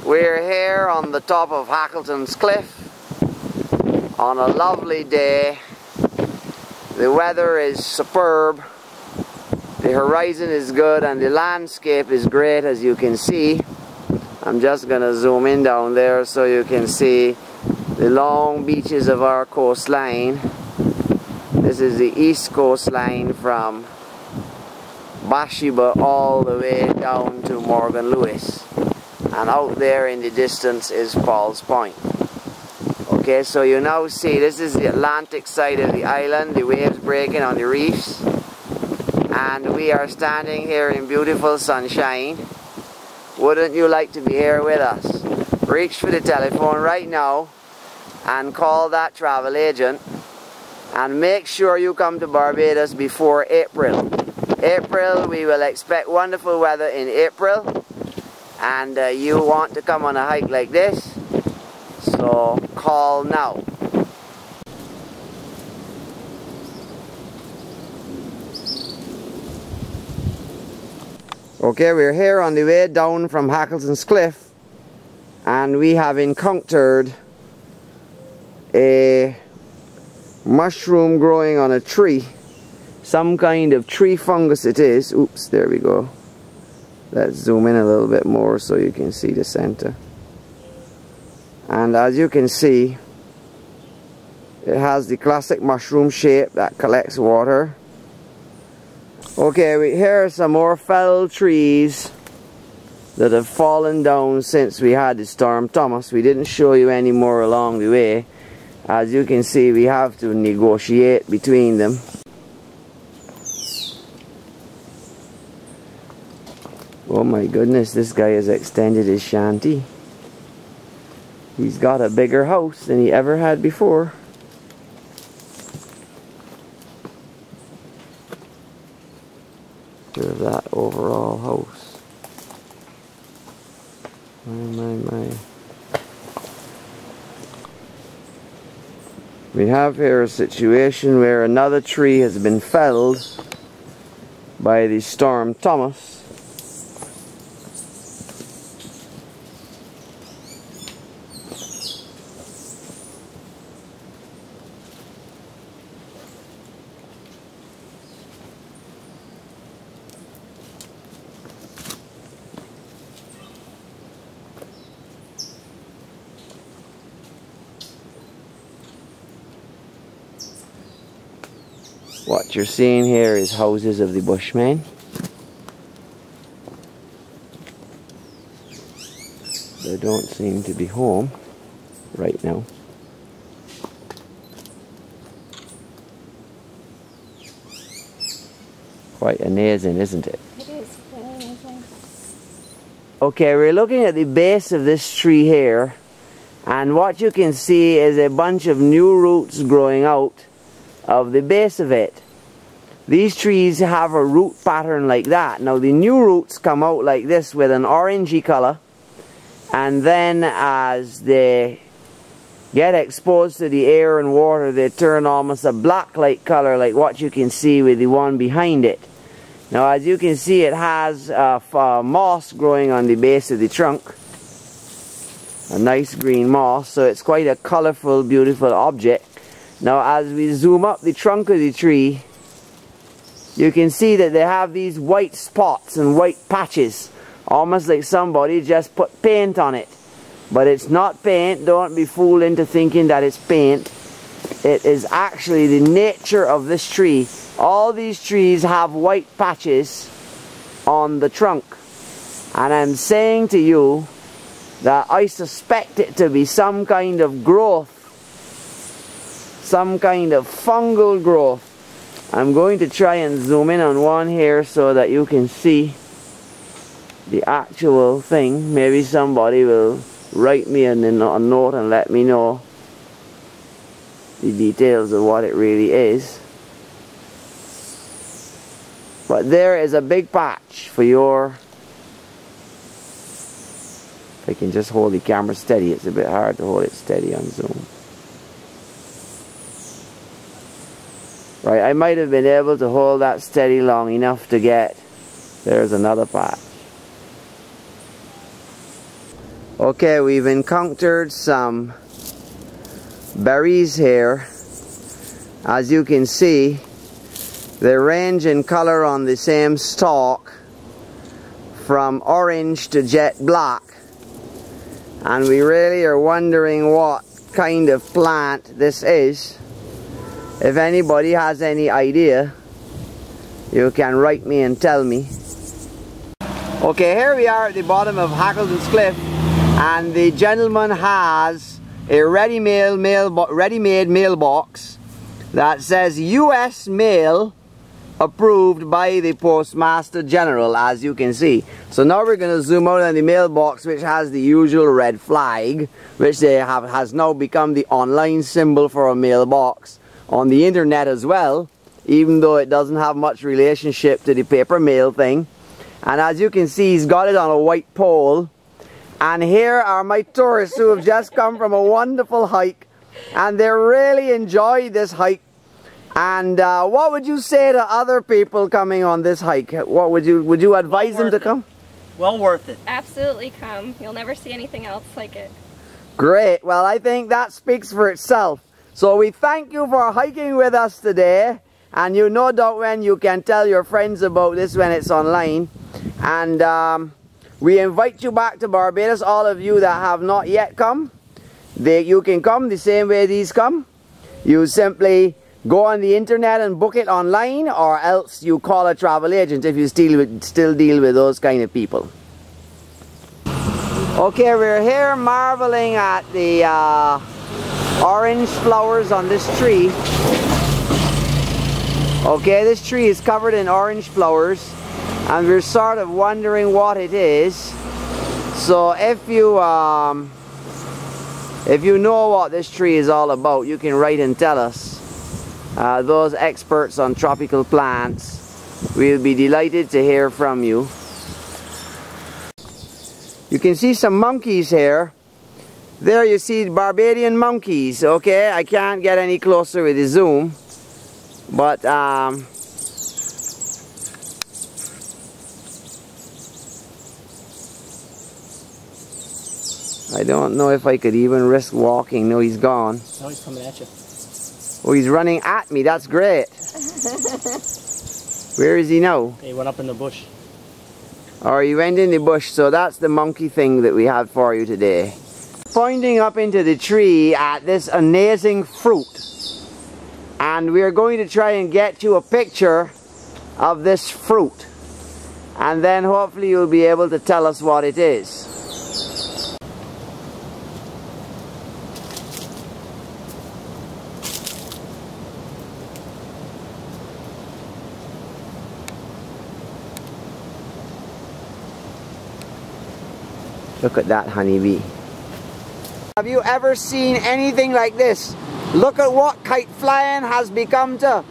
We're here on the top of Hackleton's Cliff on a lovely day. The weather is superb, the horizon is good, and the landscape is great, as you can see. I'm just going to zoom in down there so you can see the long beaches of our coastline. This is the east coastline from Bathsheba all the way down to Morgan Lewis, and out there in the distance is Paul's Point. Okay, so you now see this is the Atlantic side of the island, the waves breaking on the reefs, and we are standing here in beautiful sunshine. Wouldn't you like to be here with us? Reach for the telephone right now and call that travel agent, and make sure you come to Barbados before April. We will expect wonderful weather in April, and you want to come on a hike like this, so call now. Okay, we're here on the way down from Hackleton's Cliff, and we have encountered a mushroom growing on a tree. Some kind of tree fungus it is. Oops, there we go. Let's zoom in a little bit more so you can see the center. And as you can see, it has the classic mushroom shape that collects water. Okay, here are some more felled trees that have fallen down since we had the storm Thomas. We didn't show you any more along the way. As you can see, we have to negotiate between them. Oh my goodness, this guy has extended his shanty. He's got a bigger house than he ever had before. Look at that overall house. My. We have here a situation where another tree has been felled by the storm Thomas. What you're seeing here is houses of the Bushmen. They don't seem to be home right now. Quite amazing, isn't it? It is quite amazing. Okay, we're looking at the base of this tree here, and what you can see is a bunch of new roots growing out of the base of it. These trees have a root pattern like that. Now the new roots come out like this with an orangey color, and then as they get exposed to the air and water, they turn almost a black like color, like what you can see with the one behind it. Now as you can see, it has moss growing on the base of the trunk, a nice green moss, so it's quite a colorful, beautiful object. Now as we zoom up the trunk of the tree, you can see that they have these white spots and white patches, almost like somebody just put paint on it. But it's not paint. Don't be fooled into thinking that it's paint. It is actually the nature of this tree. All these trees have white patches on the trunk, and I'm saying to you that I suspect it to be some kind of growth, some kind of fungal growth. I'm going to try and zoom in on one here so that you can see the actual thing. Maybe somebody will write me a note and let me know the details of what it really is. But there is a big patch for your... If I can just hold the camera steady, it's a bit hard to hold it steady on Zoom. Right, I might have been able to hold that steady long enough to get... There's another patch. Okay, we've encountered some berries here. As you can see, they range in color on the same stalk from orange to jet black, and we really are wondering what kind of plant this is. If anybody has any idea, you can write me and tell me. Okay, here we are at the bottom of Hackleton Cliff, and the gentleman has a ready-made mailbox that says US mail approved by the Postmaster General, as you can see. So now we're going to zoom out on the mailbox, which has the usual red flag, which has now become the online symbol for a mailbox on the internet as well, even though it doesn't have much relationship to the paper mail thing. And as you can see, he's got it on a white pole. And here are my tourists who have just come from a wonderful hike, and they really enjoyed this hike. And what would you say to other people coming on this hike? What would you advise them to come? Well worth it. Absolutely come. You'll never see anything else like it. Great. Well, I think that speaks for itself. So we thank you for hiking with us today, and you no doubt when you can tell your friends about this when it's online. And we invite you back to Barbados, all of you that have not yet come. You can come the same way these come. You simply go on the internet and book it online, or else you call a travel agent if you still deal with those kind of people. Okay, we're here marveling at the orange flowers on this tree. Okay, this tree is covered in orange flowers, and we're sort of wondering what it is. So if you know what this tree is all about, you can write and tell us. Those experts on tropical plants, we'll be delighted to hear from you. You can see some monkeys here. There you see Barbadian monkeys. Okay, I can't get any closer with the zoom, but I don't know if I could even risk walking. No, he's gone. Now he's coming at you. Oh, he's running at me. That's great. Where is he now? He went up in the bush. Or he went in the bush. So that's the monkey thing that we have for you today. Pointing up into the tree at this amazing fruit. And we're going to try and get you a picture of this fruit. And then hopefully you'll be able to tell us what it is. Look at that honeybee. Have you ever seen anything like this? Look at what kite flying has become to.